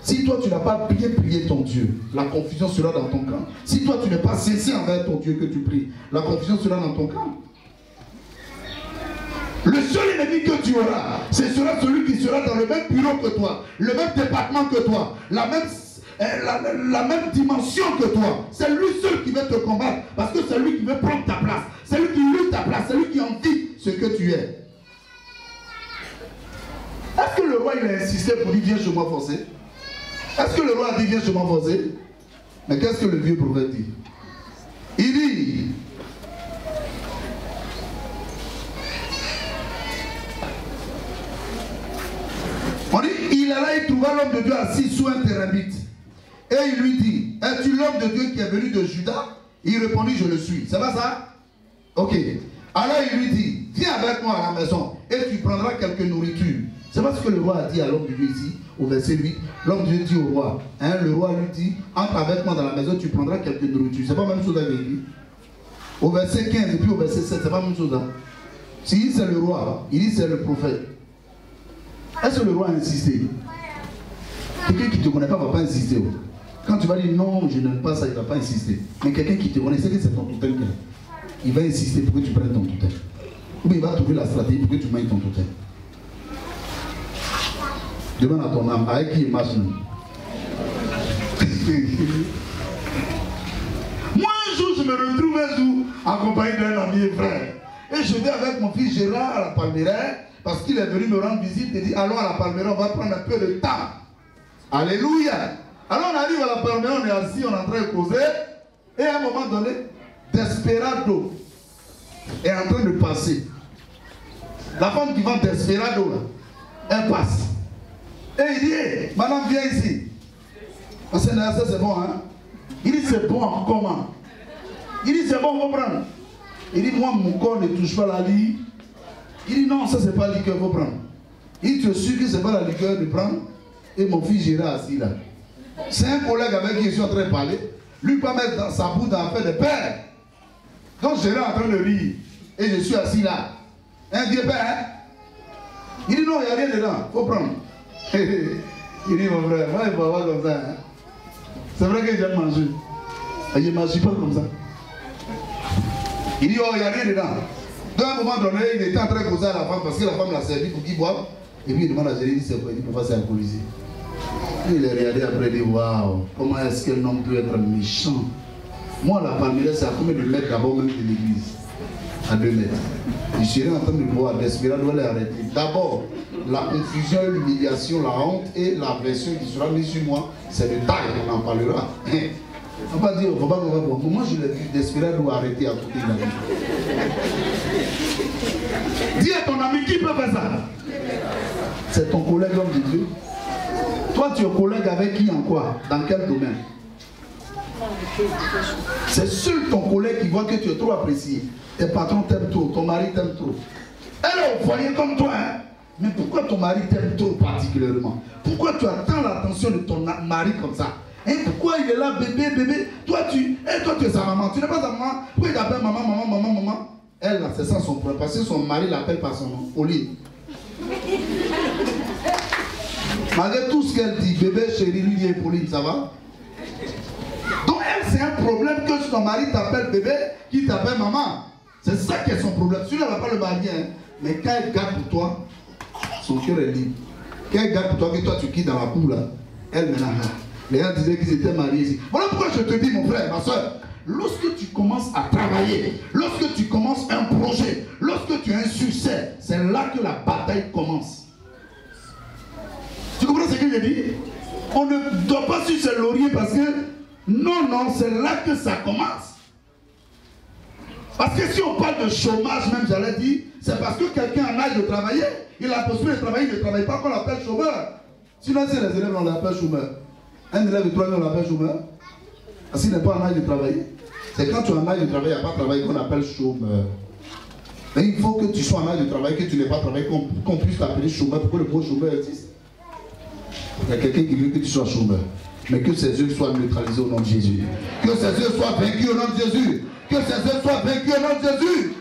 Si toi tu n'as pas bien prié ton Dieu, la confusion sera dans ton camp. Si toi tu n'es pas sincère envers ton Dieu que tu pries, la confusion sera dans ton camp. Le seul ennemi que tu auras, ce sera celui qui sera dans le même bureau que toi, le même département que toi, la même dimension que toi. C'est lui seul qui veut te combattre, parce que c'est lui qui veut prendre ta place, c'est lui qui lutte ta place, c'est lui qui envie ce que tu es. Est-ce que le roi il a insisté pour dire viens chez moi forcé? Est-ce que le roi a dit viens chez moi forcé? Mais qu'est-ce que le vieux prophète dit? Il dit on dit, il alla, il trouva l'homme de Dieu assis sous un térébinthe. Et il lui dit, es-tu l'homme de Dieu qui est venu de Juda? Il répondit, je le suis. C'est pas ça? Ok. Alors il lui dit, viens avec moi à la maison et tu prendras quelques nourritures. C'est pas ce que le roi a dit à l'homme de Dieu ici, au verset 8. L'homme de Dieu dit au roi, hein, le roi lui dit, entre avec moi dans la maison, tu prendras quelques nourritures. C'est pas la même chose avec lui. Au verset 15 et puis au verset 7, c'est pas la même chose. Hein? Si c'est le roi, il dit c'est le prophète. Est-ce que le roi a insisté? Quelqu'un qui ne te connaît pas ne va pas insister. Quand tu vas dire non, je n'aime pas ça, il ne va pas insister. Mais quelqu'un qui te connaît, c'est que c'est ton tutelle. Il va insister pour que tu prennes ton tutelle. Ou bien il va trouver la stratégie pour que tu manges ton tutelle. Demande à ton âme, avec qui il marche nous? Moi, un jour, je me retrouve un jour accompagné d'un ami et frère. Et je vais avec mon fils Gérard à la Palmeraie, parce qu'il est venu me rendre visite et dit, allons à la Palmeraie, on va prendre un peu de temps. Alléluia. Alors on arrive à la Palmeraie, on est assis, on est en train de causer, et à un moment donné, Desperado est en train de passer. La femme qui vend Desperado, là, elle passe. Et il dit, hey, madame, viens ici. Ça c'est bon, hein? Il dit, c'est bon, comment? Il dit, c'est bon, on va prendre. Il dit, moi, mon corps ne touche pas la lit. Il dit, non, ça, c'est pas la liqueur, il faut prendre. Il dit, tu es sûr que c'est pas la liqueur de prendre? Et mon fils Gérard assis là. C'est un collègue avec qui je suis en train de parler. Lui, pas mettre dans sa bouche dans l'affaire de père. Donc, Gérard est en train de rire. Et je suis assis là. Un vieux père, hein? Il dit, non, il n'y a rien dedans, il faut prendre. Il dit, mon frère, moi, il faut avoir comme ça. Hein? C'est vrai que j'aime manger. Et je ne mange pas comme ça. Il dit, oh, il n'y a rien dedans. Donc, à un moment donné, il était en train de causer à la femme parce que la femme l'a servi pour qu'il boive. Et puis, il demande à Gérard, il dit, c'est quoi? Il dit, pourquoi c'est alcoolisé? Il a regardé après, il dit, waouh, comment est-ce qu'un homme peut être méchant? Moi, la Palmeraie, c'est à combien de mètres d'abord même de l'église? À 2 mètres. Je serais en train de boire, Desperado doit l'arrêter. D'abord, la confusion, l'humiliation, la honte et la version qui sera mise sur moi, c'est le taille, on en parlera. On va dire, faut pas qu'on va voir. Moi, je l'ai vu, Desperado doit arrêter à côté de la vie. Dis à ton ami, qui peut faire ça? C'est ton collègue homme de Dieu. Toi, tu es collègue avec qui en quoi? Dans quel domaine? C'est seul ton collègue qui voit que tu es trop apprécié. Tes patrons t'aiment trop, ton mari t'aime trop. Elle est au foyer comme toi, hein? Mais pourquoi ton mari t'aime trop particulièrement? Pourquoi tu attends l'attention de ton mari comme ça? Hein? Pourquoi il est là, bébé, bébé? Toi, tu es sa maman. Tu n'es pas sa maman. Pourquoi il t'appelle maman, maman, maman, maman? Elle, là, c'est ça son problème. Parce que son mari l'appelle par son nom, Pauline. Malgré tout ce qu'elle dit, bébé, chérie, lui dit Pauline, ça va? Donc elle, c'est un problème que son mari t'appelle bébé, qui t'appelle maman. C'est ça qui est son problème. Celui-là ne va pas le marier, hein. Mais quand elle garde pour toi, son cœur est libre. Quand elle garde pour toi, que toi tu quittes dans la cour là, elle maintenant, les gens disaient qu'ils étaient mariés ici. Voilà pourquoi je te dis, mon frère, ma soeur, lorsque tu commences à travailler, lorsque tu commences un projet, lorsque tu as un succès, c'est là que la bataille commence. Tu comprends ce que je dis? On ne doit pas suivre ce laurier parce que non, non, c'est là que ça commence. Parce que si on parle de chômage, même j'allais dire, c'est parce que quelqu'un en âge de travailler, il a possibilité de travailler, il ne travaille pas, qu'on l'appelle chômeur. Sinon, c'est les élèves, on l'appelle chômeur. Un élève de 3 ans, on l'appelle chômeur. Parce qu'il n'est pas en âge de travailler. C'est quand tu es en âge de travailler, il n'y a pas de travail qu'on appelle chômeur. Mais il faut que tu sois en âge de travail, que tu n'aies pas travaillé, qu'on puisse t'appeler chômeur, pour que le mot chômeur existe. Il y a quelqu'un qui veut que tu sois chômeur. Mais que ses yeux soient neutralisés au nom de Jésus. Que ses yeux soient vaincus au nom de Jésus. Que ses yeux soient vaincus au nom de Jésus.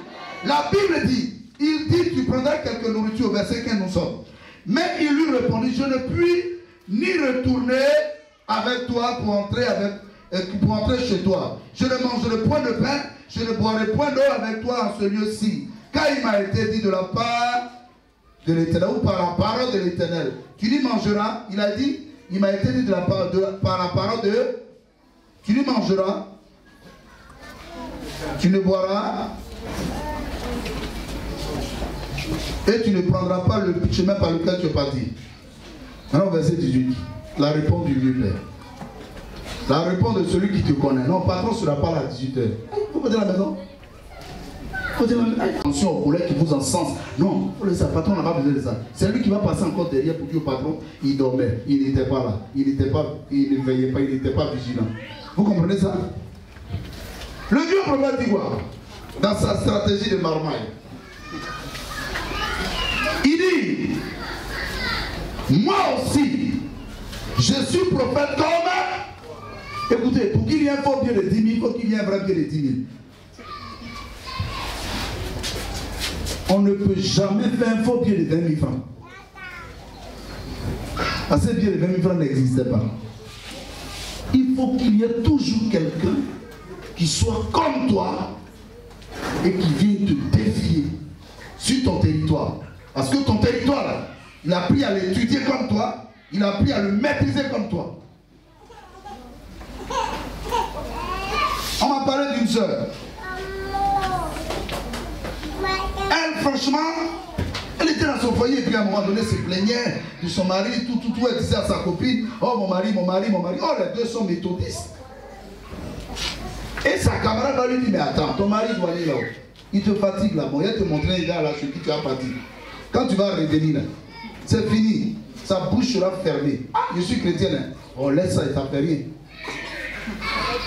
La Bible dit, il dit, tu prendras quelque nourriture, au verset 15 nous sommes. Mais il lui répondit, je ne puis ni retourner avec toi pour entrer chez toi. Je ne mangerai point de pain, je ne boirai point d'eau avec toi en ce lieu-ci. Car il m'a été dit de la part de l'Éternel, ou par la parole de l'Éternel. Tu lui mangeras, il a dit, il m'a été dit par la parole de, tu lui mangeras, tu ne boiras, et tu ne prendras pas le chemin par lequel tu es parti. Maintenant, verset 18, la réponse du vieux père. La réponse de celui qui te connaît. Non, patron ne sera pas là à 18h. Vous pouvez dire la maison. Attention au collègue qui vous encense. Non, le patron n'a pas besoin de ça. C'est lui qui va passer encore derrière pour dire au patron, il dormait, il n'était pas là, il ne veillait pas, il n'était pas vigilant. Vous comprenez ça? Le Dieu prophète dit quoi? Dans sa stratégie de marmaille. Il dit, moi aussi, je suis prophète comme... Écoutez, pour qu'il y ait un faux bien de 10 000, il faut qu'il y ait un vrai bien de 10 000. On ne peut jamais faire un faux billet de 20 000 francs. Parce que ce billet de 20 000 francs n'existait pas. Il faut qu'il y ait toujours quelqu'un qui soit comme toi et qui vienne te défier sur ton territoire. Parce que ton territoire, là, il a appris à l'étudier comme toi Il a appris à le maîtriser comme toi. On m'a parlé d'une soeur. Elle, franchement, elle était dans son foyer et puis à un moment donné, elle se plaignait de son mari, tout, elle disait à sa copine, oh mon mari, mon mari, mon mari. Oh, les deux sont méthodistes. Et sa camarade va lui dire, mais attends, ton mari doit aller là-haut. Il te fatigue là, bon, il va te montrer un gars là sur qui tu as parti. Quand tu vas revenir là, c'est fini. Sa bouche sera fermée. Ah, je suis chrétien. Hein. On laisse ça, il ne fait rien.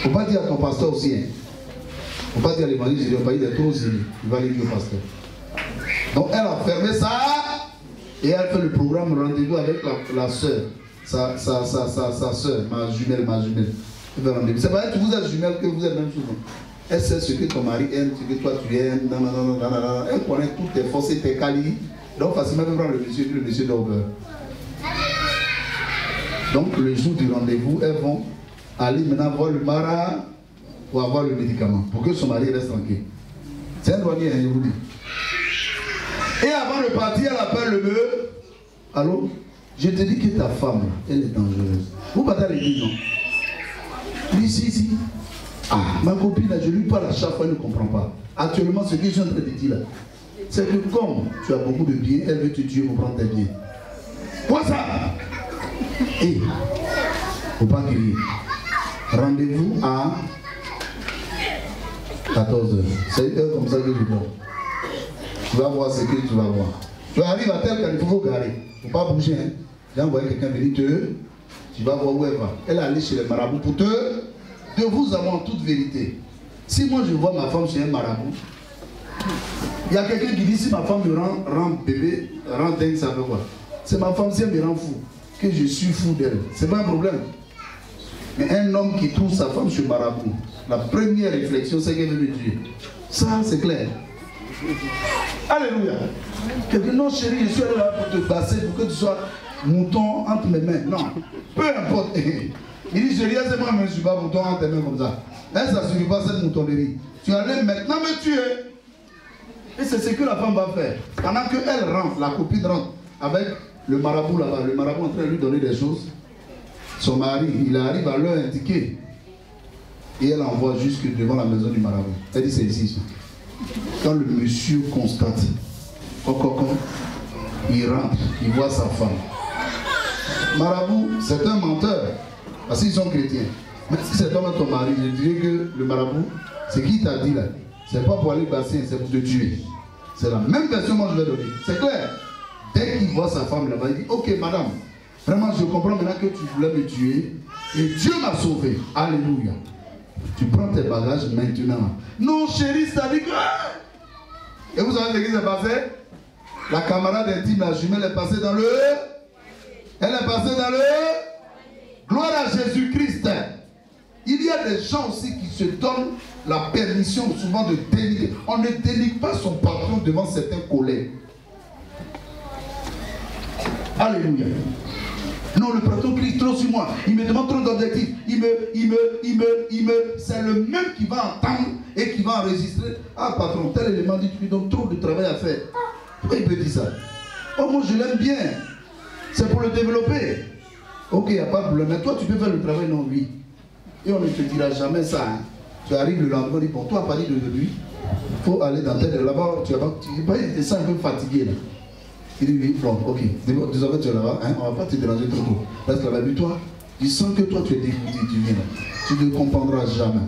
Il ne faut pas dire à ton pasteur aussi. Hein. Il ne faut pas dire à l'évangile, il est trop zélé. Il va aller dire au pasteur. Donc elle a fermé ça et elle fait le programme rendez-vous avec la soeur. Sa soeur, ma jumelle. C'est pas elle que vous êtes jumelle que vous êtes même souvent. Elle sait ce que ton mari aime, ce que toi tu aimes. Elle connaît toutes tes forces et tes qualités. Donc facilement elle prend le monsieur d'Over. Donc le jour du rendez-vous, elles vont aller maintenant voir le mara pour avoir le médicament, pour que son mari reste tranquille. C'est un douanier, je vous dis. Et avant de partir, elle appelle le bœuf. Allô? Je te dis que ta femme, elle est dangereuse. Vous partez les dire non? Oui, si. Ah, ma copine, je lui parle à chaque fois, elle ne comprend pas. Actuellement, ce que je suis en train de dire là, c'est que comme tu as beaucoup de biens, elle veut te tuer pour prendre tes biens. Quoi ça? Et, faut pas crier. Rendez-vous à 14h. C'est une heure comme ça que je dors. Tu vas voir ce que tu vas voir. Tu arrives à tel qu'il faut garer. Il ne faut pas bouger. Hein. J'ai envoyé quelqu'un venir tu vas voir où elle va. Elle est allée chez les marabouts pour de vous avoir en toute vérité. Si moi je vois ma femme chez un marabout, il y a quelqu'un qui dit si ma femme me rend bébé, rend dingue, ça veut quoi? C'est ma femme, si elle me rend fou, que je suis fou d'elle. C'est pas un problème. Mais un homme qui trouve sa femme chez marabout, la première réflexion c'est qu'elle veut me tuer. Ça c'est clair. Alléluia. Quelqu'un, non chérie, je suis allé là pour te passer, pour que tu sois mouton entre mes mains. Non, peu importe. Il dit chérie, c'est moi, je ne suis pas mouton entre tes mains comme ça. Elle, ça ne suffit pas cette moutonnerie. Tu allais maintenant me tuer. Et c'est ce que la femme va faire. Pendant qu'elle rentre, la copine rentre avec le marabout là-bas, le marabout en train de lui donner des choses. Son mari, il arrive à leur indiquer. Et elle envoie jusque devant la maison du marabout. Elle dit c'est ici. Quand le monsieur constate, il rentre, il voit sa femme. Marabout, c'est un menteur. Parce qu'ils sont chrétiens. Mais si c'est toi ton mari, je dirais que le marabout, c'est qui t'a dit là. C'est pas pour aller passer, c'est pour te tuer. C'est la même version que moi je vais donner. C'est clair. Dès qu'il voit sa femme là-bas, il dit ok madame, vraiment je comprends maintenant que tu voulais me tuer. Et Dieu m'a sauvé. Alléluia. Tu prends tes bagages maintenant. Non chérie, ça dit que... Et vous savez ce qui s'est passé? La camarade intime, la jumelle est passée dans le... Elle est passée dans le... Gloire à Jésus-Christ. Il y a des gens aussi qui se donnent la permission souvent de dénigrer. On ne dénigre pas son patron devant certains collègues. Alléluia. Non, le patron crie trop sur moi. Il me demande trop d'objectifs. C'est le même qui va entendre et qui va enregistrer. Ah patron, tel élément dit tu lui donnes trop de travail à faire. Pourquoi il peut dire ça? Oh moi je l'aime bien. C'est pour le développer. Ok, il n'y a pas de problème. Mais toi tu peux faire le travail, non lui. Et on ne te dira jamais ça. Hein. Tu arrives le lendemain, tu dis bon, toi à partir de lui, il faut aller dans tel là-bas. Tu te sens un peu fatigué là. Il dit oui, bon, ok. Désormais tu es là-bas, hein, on ne va pas te déranger trop tôt. Reste là-bas, mais toi, tu sens que toi tu es dégoûté, tu viens là. Tu ne comprendras jamais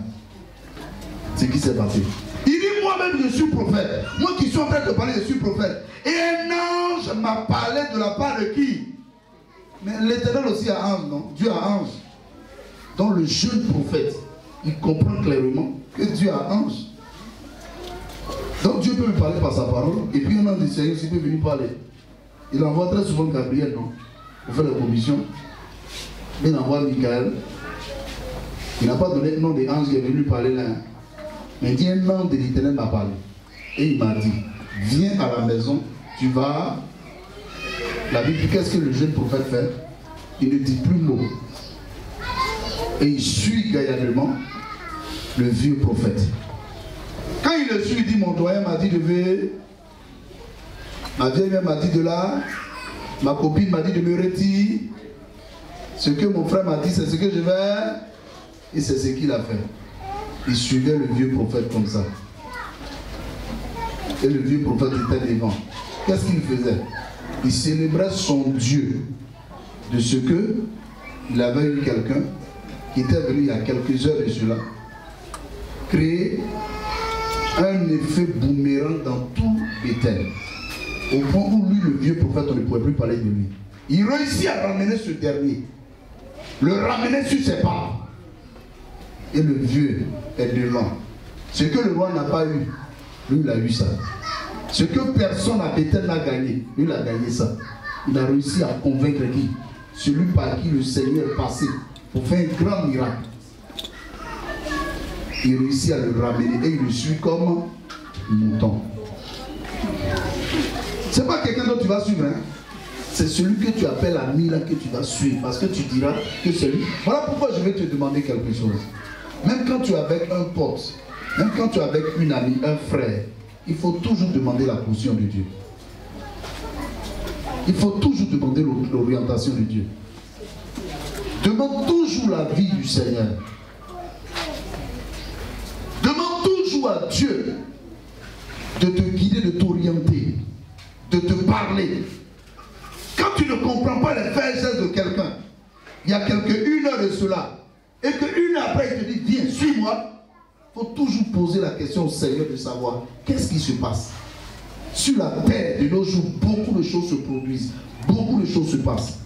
ce qui s'est passé. Il dit moi-même je suis prophète. Moi qui suis en train de parler, je suis prophète. Et un ange m'a parlé de la part de qui? Mais l'Éternel aussi a ange, non? Dieu a ange. Donc le jeune prophète, il comprend clairement que Dieu a ange. Donc Dieu peut me parler par sa parole. Et puis un ange du Seigneur aussi peut venir parler. Il envoie très souvent Gabriel, non? Pour faire la commission. Il envoie Michael. Il n'a pas donné le nom des anges qui est venu parler là. Mais il dit un ange de l'Éternel m'a parlé. Et il m'a dit, viens à la maison, tu vas... La Bible dit, qu'est-ce que le jeune prophète fait? Il ne dit plus mot. Et il suit gaillardement le vieux prophète. Quand il le suit, il dit, mon doyen m'a dit de lever, ma vieille mère m'a dit de là, ma copine m'a dit de me retirer. Ce que mon frère m'a dit, c'est ce que je vais. Et c'est ce qu'il a fait. Il suivait le vieux prophète comme ça. Et le vieux prophète était devant. Qu'est-ce qu'il faisait? Il célébrait son Dieu de ce que il avait eu quelqu'un qui était venu il y a quelques heures de cela créer un effet boomerang dans tout Bethel. Au point où lui, le vieux prophète, on ne pouvait plus parler de lui. Il réussit à ramener ce dernier. Le ramener sur ses pas. Et le vieux est devant. Ce que le roi n'a pas eu, lui, il a eu ça. Ce que personne à Bethel n'a gagné, lui, il a gagné ça. Il a réussi à convaincre qui? Celui par qui le Seigneur est passé pour faire un grand miracle. Il réussit à le ramener et il le suit comme mouton. C'est pas quelqu'un dont tu vas suivre, hein? C'est celui que tu appelles ami là que tu vas suivre. Parce que tu diras que c'est lui. Voilà pourquoi je vais te demander quelque chose. Même quand tu es avec un pote, même quand tu es avec une amie, un frère, il faut toujours demander la position de Dieu. Il faut toujours demander l'orientation de Dieu. Demande toujours la vie du Seigneur. Demande toujours à Dieu de te guider, de t'orienter, de te parler. Quand tu ne comprends pas les faits et gestes de quelqu'un, il y a une heure de cela, et qu'une heure après il te dit, viens, suis-moi, il faut toujours poser la question au Seigneur de savoir, qu'est-ce qui se passe? Sur la terre de nos jours, beaucoup de choses se produisent, beaucoup de choses se passent.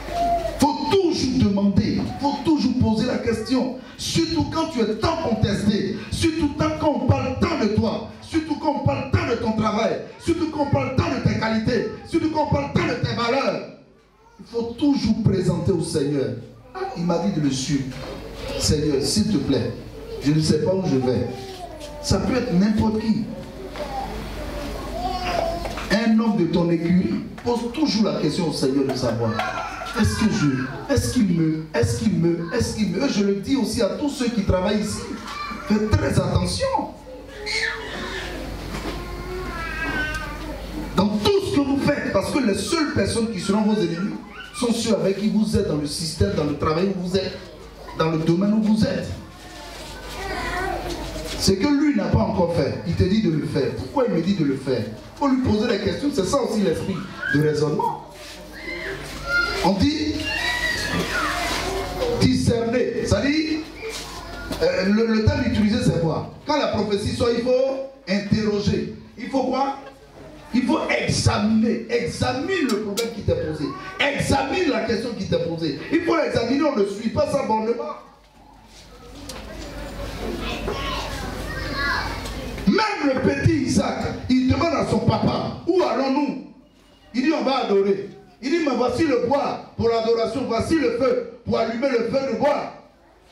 Il faut toujours demander, il faut toujours poser la question, surtout quand tu es tant contesté, surtout quand on parle tant de toi, surtout quand on parle tant de ton travail, surtout quand on parle tant de tes qualités, surtout quand on parle tant de tes valeurs. Il faut toujours présenter au Seigneur. Il m'a dit de le suivre. Seigneur, s'il te plaît, je ne sais pas où je vais. Ça peut être n'importe qui. Un homme de ton écurie pose toujours la question au Seigneur de savoir, est-ce qu'il me, je le dis aussi à tous ceux qui travaillent ici, faites très attention. Dans tout ce que vous faites, parce que les seules personnes qui seront vos ennemis sont ceux avec qui vous êtes dans le système, dans le travail où vous êtes, dans le domaine où vous êtes. Ce que lui n'a pas encore fait, il te dit de le faire. Pourquoi il me dit de le faire? Il faut lui poser des questions, c'est ça aussi l'esprit de raisonnement. On dit discerner, c'est-à-dire le terme utilisé c'est quoi? Quand la prophétie sort, il faut interroger. Il faut quoi? Il faut examiner. Examine le problème qui t'est posé. Examine la question qui t'est posée. Il faut l'examiner, on ne suit pas ça bonnement. Même le petit Isaac, il demande à son papa, où allons-nous? Il dit, on va adorer. Il dit, mais voici le bois pour l'adoration, voici le feu pour allumer le feu de bois.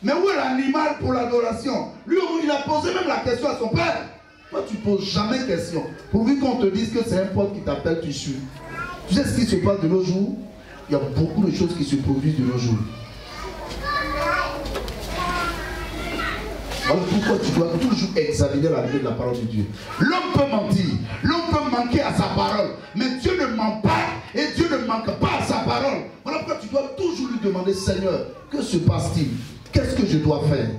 Mais où est l'animal pour l'adoration? Lui, il a posé même la question à son père. Toi, tu ne poses jamais question. Pourvu qu'on te dise que c'est un pote qui t'appelle, tu suis. Tu sais ce qui se passe de nos jours? Il y a beaucoup de choses qui se produisent de nos jours. Alors pourquoi tu dois toujours examiner la vie de la parole de Dieu? L'homme peut mentir, l'homme peut manquer à sa parole, mais Dieu ne ment pas et Dieu ne manque pas à sa parole. Voilà pourquoi tu dois toujours lui demander, Seigneur, que se passe-t-il? Qu'est-ce que je dois faire?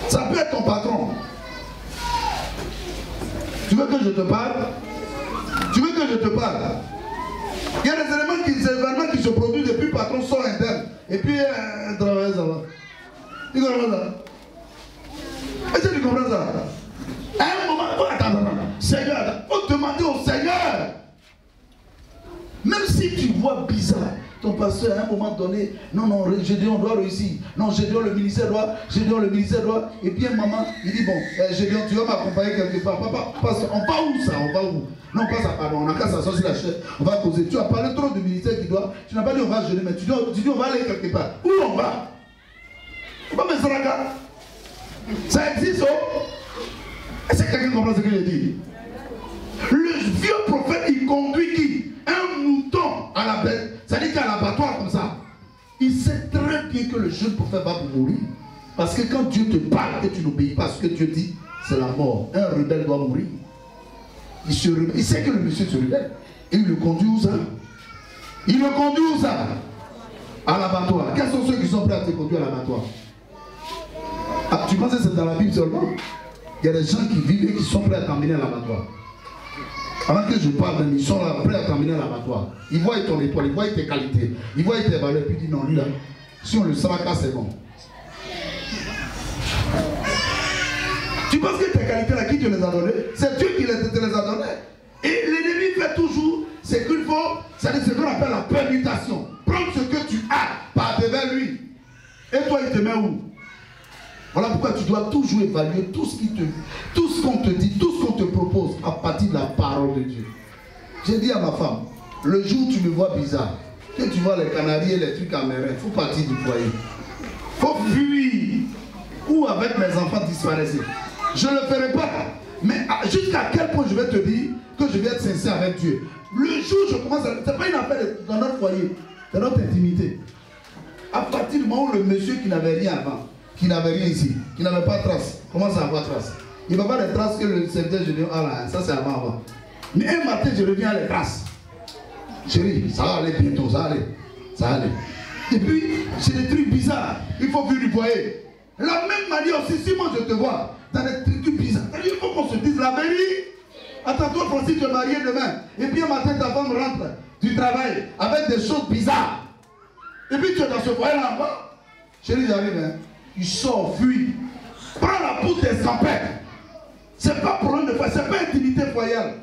Ça peut être ton patron. Tu veux que je te parle? Tu veux que je te parle? Il y a des événements qui se produisent depuis le patron sort interne. Et puis, travaille ça va. Tu comprends ça? Est-ce que tu comprends ça? À un moment, attends. Seigneur, il faut demander au Seigneur. Même si tu vois bizarre, ton pasteur à un moment donné, non, Gédéon doit réussir. Non, Gédéon le ministère doit. Et bien maman, il dit, bon, Gédéon, tu vas m'accompagner quelque part. Papa, on va où ça? On va où? Non, pas ça, pardon, on a qu'à s'asseoir sur la chaise, on va causer. Tu as parlé trop de ministère qui doit. Tu n'as pas dit on va jeûner, mais tu dis on va aller quelque part. Où on va? Pas mes saraka. Ça existe, oh? Est-ce que quelqu'un comprend ce que je dis? Le vieux prophète, il conduit qui? Un mouton à la bête, c'est-à-dire qu'à l'abattoir comme ça. Il sait très bien que le jeune prophète va mourir. Parce que quand Dieu te parle et tu n'obéis pas à ce que Dieu dit, c'est la mort. Un rebelle doit mourir. Il sait que le monsieur se rebelle. Et il le conduit où ça? Il le conduit où ça? À l'abattoir. Quels sont ceux qui sont prêts à te conduire à l'abattoir? Ah, tu penses que c'est dans la Bible seulement? Il y a des gens qui vivent et qui sont prêts à t'emmener à l'abattoir. Avant que je parle d'un, ils sont là, prêts à t'emmener à l'abattoir. Ils voient ton étoile, ils voient tes qualités, ils voient tes valeurs, puis ils disent non, lui là, si on le saccage, c'est bon. Tu penses que tes qualités là, qui te les a données? C'est Dieu qui te les a données. Et l'ennemi fait toujours, c'est qu'il faut, c'est ce qu'on appelle la permutation. Prendre ce que tu as par devers lui. Et toi, il te met où? Voilà pourquoi tu dois toujours évaluer tout ce qu'on te dit, tout ce qu'on te propose à partir de la parole de Dieu. J'ai dit à ma femme, le jour où tu me vois bizarre, que tu vois les canaris et les trucs américains, il faut partir du foyer. Il faut fuir. Ou avec mes enfants disparaître. Je ne le ferai pas. Mais jusqu'à quel point je vais te dire que je vais être sincère avec Dieu. Le jour où je commence à... Ce n'est pas une affaire dans notre foyer, c'est notre intimité. À partir du moment où le monsieur qui n'avait rien avant, qui n'avait rien ici, qui n'avait pas de trace, commence à avoir trace. Il ne va pas des traces que le serviteur, je dis, ah là, ça c'est avant. Mais un matin, je reviens à les traces. Chérie, ça va aller bientôt, ça va aller. Ça va aller. Et puis, c'est des trucs bizarres. Il faut plus du foyer. La même manière aussi, si moi je te vois dans des trucs bizarres, il faut qu'on se dise la vérité. Attends-toi, Francis, tu es marié demain. Et puis un matin, ta femme rentre du travail avec des choses bizarres. Et puis tu es dans ce foyer là-bas. Chérie, j'arrive, hein. Il sort, fuit. Prends la pousse des empêches. C'est pas problème de foyer, c'est pas intimité foyale.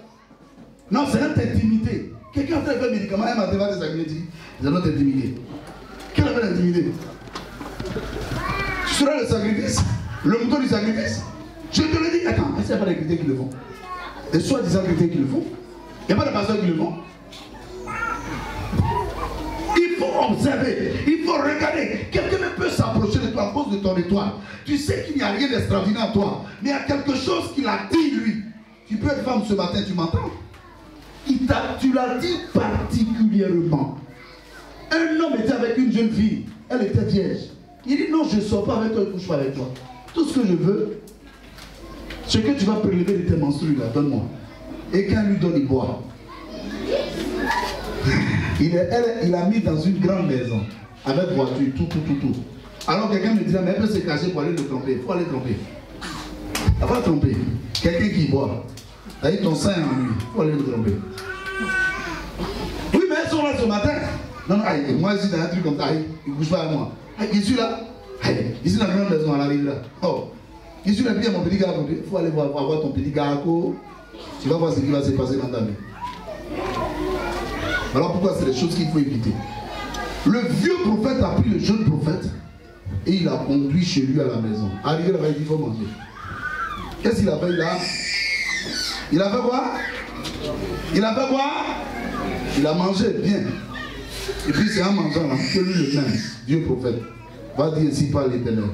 Non, c'est notre intimité. Quelqu'un fait un médicament, un matin va des agrédits. C'est notre intimité. Quelle est l'intimité? Tu seras le sacrifice, le mouton du sacrifice. Je te le dis, attends, est-ce qu'il n'y a pas des chrétiens qui le font? Des soi-disant chrétiens qui le font? Il n'y a pas de pasteurs qui le font? Il faut observer, il faut regarder. Quelqu'un peut s'approcher de toi à cause de ton étoile. Tu sais qu'il n'y a rien d'extraordinaire en toi, mais il y a quelque chose qui l'a dit lui. Tu peux être femme ce matin, tu m'entends? Tu l'as dit particulièrement. Un homme était avec une jeune fille, elle était vierge. Il dit non, je ne sors pas avec toi, je ne couche pas avec toi. Tout ce que je veux, c'est que tu vas prélever de tes menstrues là, donne-moi. Et quand lui donne, il boit. Il a mis dans une grande maison, avec voiture, tout. Alors quelqu'un me dit, mais elle peut se cacher pour aller le tromper. Il faut aller tromper. Elle va tromper. Quelqu'un qui boit. Avec ton sein en lui, il faut aller le tromper. Oui, mais elles sont là ce matin. Non, aïe, moi je suis dans un truc comme ça, il ne bouge pas à moi. Aïe, je suis là. Aïe, ici dans la grande maison, elle arrive là. Oh, je suis là, puis mon petit gars, il faut aller voir ton petit gars. Tu vas voir ce qui va se passer dans ta vie. Alors pourquoi c'est des choses qu'il faut éviter? Le vieux prophète a pris le jeune prophète et il l'a conduit chez lui à la maison. Arrivé là-bas, il dit il faut manger. Qu'est-ce qu'il a fait là? Il a fait quoi? Il a fait quoi? Il a mangé bien. Et puis c'est en mangeant là que lui le même, Dieu prophète, va dire ainsi par l'Éternel.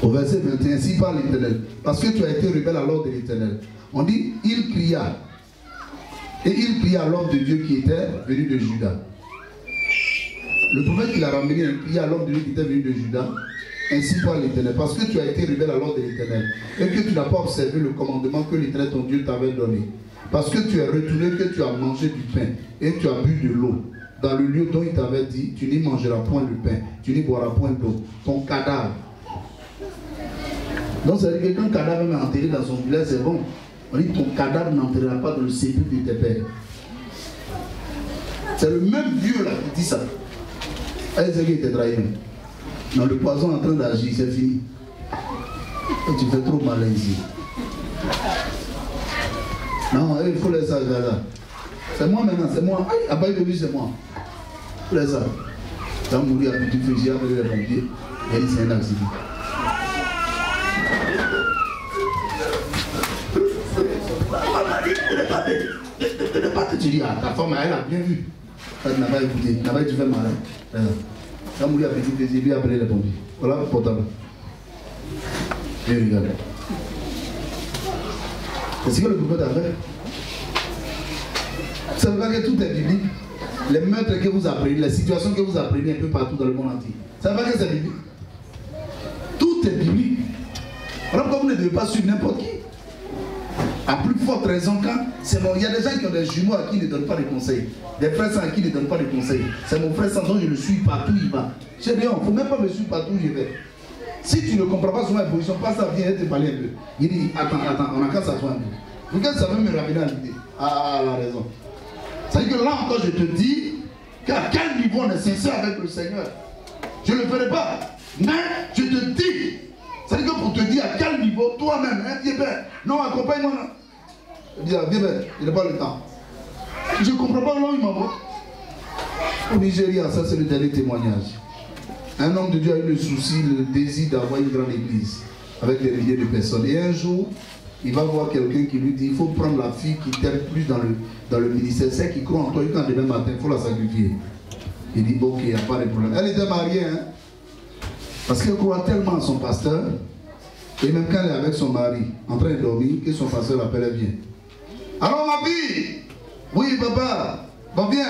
Au verset 21, ainsi par l'Éternel. Parce que tu as été rebelle à l'ordre de l'Éternel. On dit, il cria. Et il cria à l'homme de Dieu qui était venu de Juda. Le prophète qui l'a ramené, il cria à l'homme de Dieu qui était venu de Juda. Ainsi par l'Éternel. Parce que tu as été rebelle à l'ordre de l'Éternel. Et que tu n'as pas observé le commandement que l'Éternel ton Dieu t'avait donné. Parce que tu es retourné, que tu as mangé du pain et tu as bu de l'eau. Dans le lieu dont il t'avait dit, tu n'y mangeras point le pain, tu n'y boiras point d'eau. Ton cadavre. Donc ça veut dire que quand un cadavre est enterré dans son village, c'est bon. On dit ton cadavre n'entrera pas dans le sépulcre de tes pères. C'est le même Dieu là qui dit ça. Elle sait qu'il était trahi. Non, le poison est en train d'agir, c'est fini. Et tu fais trop mal ici. Non, il faut laisser ça là. C'est moi maintenant, c'est moi. Aïe, Abaye de lui, c'est moi. Il faut laisser ça. Tu vas mourir à petit fusil avec les pompiers. Et c'est un accident. Tu dis, ah, ta femme, elle a bien vu. Elle n'a pas écouté, elle n'a pas dit, tu fais malin. Elle a mouru à petit plaisir, lui a appelé les pompiers. Voilà le portable. Et regarde. C'est ce que le prophète a fait. Vous savez pas que tout est biblique. Les meurtres que vous apprenez, les situations que vous apprenez un peu partout dans le monde entier. Vous savez pas que c'est biblique. Tout est biblique. Alors pourquoi vous ne devez pas suivre n'importe qui? À plus forte raison quand c'est mon... Il y a des gens qui ont des jumeaux à qui ils ne donnent pas de conseils. Des frères sans à qui ils ne donnent pas de conseils. C'est mon frère sans dont je le suis partout, il va. J'ai dit, il ne faut même pas me suivre partout où je vais. Si tu ne comprends pas son position, passe à viens te parler un peu. Il dit, attends, on a qu'à s'asseoir un peu. Regarde, ça veut me ramener à l'idée. Ah, la raison. C'est-à-dire que là encore, je te dis qu'à quel niveau on est sincère avec le Seigneur. Je ne le ferai pas. Mais je te dis, c'est-à-dire que pour te dire à quel niveau, toi-même, hein, viens ben, non, accompagne-moi. Je dis, viens ben, il n'a pas le temps. Je ne comprends pas là où il m'envoie. Au Nigeria, ça c'est le dernier témoignage. Un homme de Dieu a eu le souci, le désir d'avoir une grande église avec des milliers de personnes. Et un jour, il va voir quelqu'un qui lui dit, il faut prendre la fille qui t'aime plus dans le ministère. C'est qui croit en toi, quand demain matin, il faut la sacrifier. Il dit, ok, il n'y a pas de problème. Elle était mariée, hein, parce qu'elle croit tellement en son pasteur. Et même quand elle est avec son mari, en train de dormir, que son pasteur l'appelle, elle vient. Alors ma fille, oui papa, bon viens,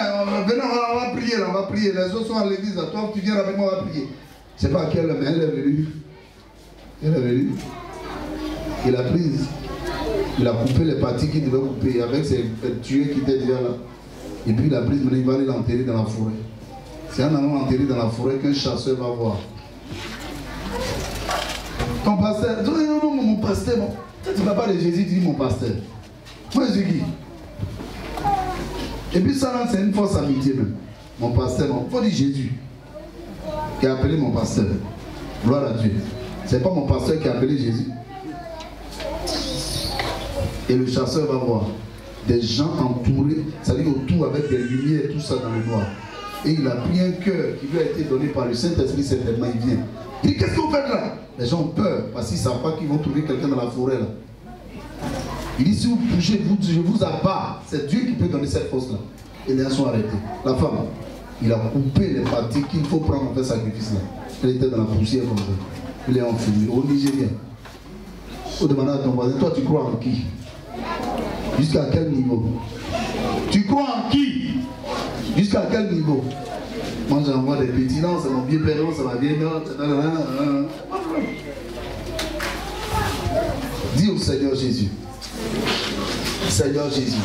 venez, on va prier, on va prier. Les autres sont à l'église, toi tu viens avec moi, on va prier. Je ne sais pas à quelle main elle est venue. Elle est venue. Il a prise. Il a coupé les parties qu'il devait couper avec ses tués qui étaient déjà là. Et puis il a pris, maintenant il va aller l'enterrer dans la forêt. C'est un homme enterré dans la forêt qu'un chasseur va voir. Ton pasteur, non, mon pasteur, bon. Tu ne vas pas de Jésus, tu dis mon pasteur. Moi je dis. Et puis ça, c'est une fausse amitié même. Mon pasteur, il faut dire Jésus qui a appelé mon pasteur. Gloire à Dieu. C'est pas mon pasteur qui a appelé Jésus. Et le chasseur va voir des gens entourés, c'est-à-dire autour avec des lumières, tout ça dans le noir. Et il a pris un cœur qui lui a été donné par le Saint-Esprit, certainement il vient. Il dit, qu'est-ce que vous faites là? Les gens ont peur parce qu'ils ne savent pas qu'ils vont trouver quelqu'un dans la forêt là. Il dit, si vous bougez, je vous abats. C'est Dieu qui peut donner cette force-là. Et les gens sont arrêtés. La femme, il a coupé les parties qu'il faut prendre pour faire sacrifice là. Elle était dans la poussière comme ça. Il est enfumé. Au Nigeria. Il faut demander à ton voisin, toi tu crois en qui? Jusqu'à quel niveau? Tu crois en qui? Jusqu'à quel niveau? Moi j'envoie des petits, non, c'est mon vieux père, non, c'est ma vieille mère. Dis au Seigneur Jésus. Seigneur Jésus.